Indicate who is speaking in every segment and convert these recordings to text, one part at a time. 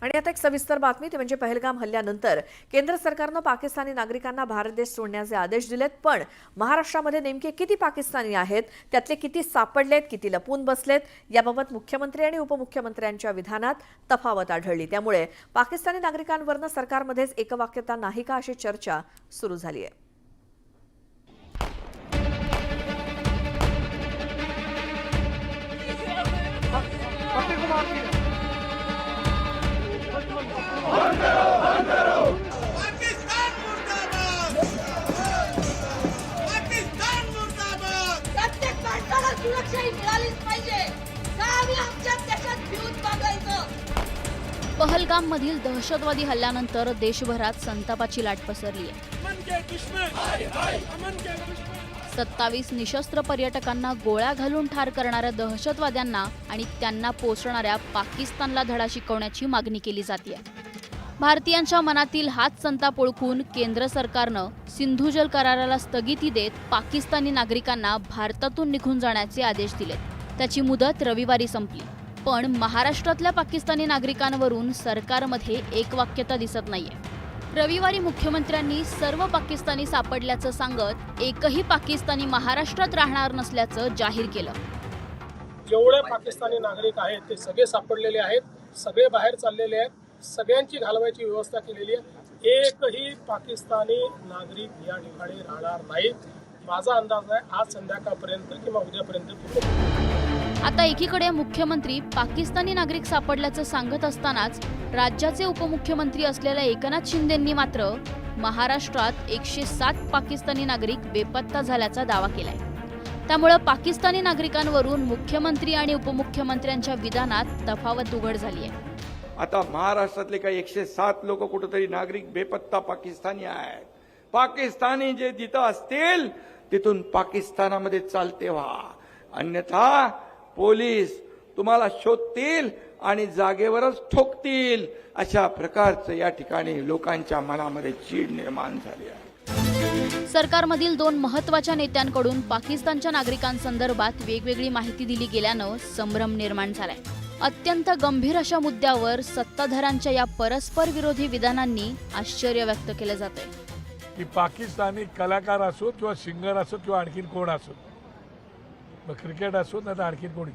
Speaker 1: आणि आता एक सविस्तर बातमी ती म्हणजे पहलगाम हल्ल्यानंतर केंद्र सरकारने पाकिस्तानी नागरिकांना भारत देश सोडण्याचे आदेश दिलेत, पण महाराष्ट्रामध्ये नेमके किती पाकिस्तानी आहेत, त्यातले किती सापडलेत, किती लपून बसलेत, याबाबत मुख्यमंत्री आणि उपमुख्यमंत्र्यांच्या विधानात तफावत आढळली। त्यामुळे पाकिस्तानी नागरिकांवरनं सरकारमध्येच एकवाक्यता नाही का अशी चर्चा सुरू झाली आहे।
Speaker 2: पहलगाम मधील दहशतवादी हल्ल्यानंतर देशभरात संतापाची लाट पसरली आहे। 27 निशस्त्र पर्यटकांना गोळ्या घालून ठार करणाऱ्या दहशतवाद्यांना आणि त्यांना पोचणाऱ्या पाकिस्तानला धडा शिकवण्याची मागणी केली जाते। भारतीयांच्या मनातील हाच संताप ओळखून केंद्र सरकारनं सिंधू जल कराराला स्थगिती देत पाकिस्तानी नागरिकांना भारतातून निघून जाण्याचे आदेश दिले। त्याची मुदत रविवारी संपली, पण महाराष्ट्रातल्या पाकिस्तानी नागरिकांवरून सरकारमध्ये एकवाक्यता दिसत नाहीये। रविवारी मुख्यमंत्र्यांनी सर्व पाकिस्तानी सापडल्याचं सांगत एकही पाकिस्तानी महाराष्ट्रात राहणार नसल्याचं जाहीर केलं।
Speaker 3: जेवढे पाकिस्तानी नागरिक आहेत ते सगळे सापडलेले आहेत, सगळे बाहेर चाललेले आहेत, सगळ्यांची घालवायची व्यवस्था केलेली आहे। एकही पाकिस्तानी नागरिक या ठिकाणी राहणार नाहीत। माझा अंदाज आहे आज संध्याकाळपर्यंत किंवा उद्यापर्यंत।
Speaker 2: आता एकीकडे मुख्यमंत्री पाकिस्तानी नागरिक सापडल्याचं सांगत असतानाच राज्याचे उपमुख्यमंत्री असलेल्या एकनाथ शिंदेंनी मात्र महाराष्ट्रात 107 पाकिस्तानी नागरिक बेपत्ता झाल्याचा दावा केलाय। त्यामुळे पाकिस्तानी नागरिकांवरून मुख्यमंत्री आणि उपमुख्यमंत्र्यांच्या विधानात तफावत उघड झाली आहे।
Speaker 4: आता महाराष्ट्रातले काही 107 लोक कुठेतरी नागरिक बेपत्ता पाकिस्तानी आहेत। पाकिस्तानी जे जिथं असतील तिथून पाकिस्तानामध्ये चालते व्हा, अन्यथा पोलीस तुम्हाला शोधतील आणि जागेवरच ठोकतील। अशा प्रकारचं या ठिकाणी लोकांच्या मनामध्ये चीड निर्माण झाली आहे।
Speaker 2: सरकारमधील 2 महत्त्वाच्या नेत्यांकडून पाकिस्तानच्या नागरिकांसंदर्भात वेगवेगळी माहिती दिली गेल्यानं संभ्रम निर्माण झालाय। अत्यंत गंभीर अशा मुद्द्यावर सत्ताधाऱ्यांच्या या परस्पर विरोधी विधानांनी आश्चर्य व्यक्त केलं जातंय
Speaker 5: की पाकिस्तानी कलाकार असो किंवा सिंगर असो किंवा आणखीन कोण असो, मग क्रिकेट असो ना तर आणखीन कोणी,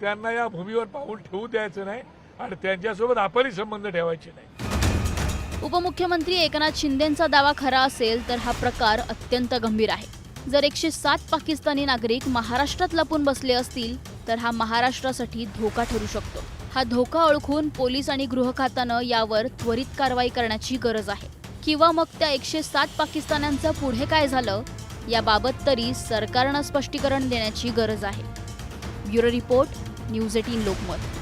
Speaker 5: त्यांना या भूमीवर पाऊल ठेवू द्यायचं नाही आणि त्यांच्यासोबत आपली संबंध ठेवायचे नाही।
Speaker 2: उपमुख्यमंत्री एकनाथ शिंदेंचा दावा खरा असेल तर हा प्रकार अत्यंत गंभीर आहे। जर 107 पाकिस्तानी नागरिक महाराष्ट्रात लपून बसले असतील तर हा महाराष्ट्रासाठी धोका ठरू शकतो। हा धोका ओळखून पोलीस आणि गृह खात्यानं यावर त्वरित कारवाई करण्याची गरज आहे, किंवा मग त्या 107 पाकिस्तान्यांचं पुढे काय झालं याबाबत तरी सरकारनं स्पष्टीकरण देण्याची गरज आहे। Bureau report, news 18 Lokmat.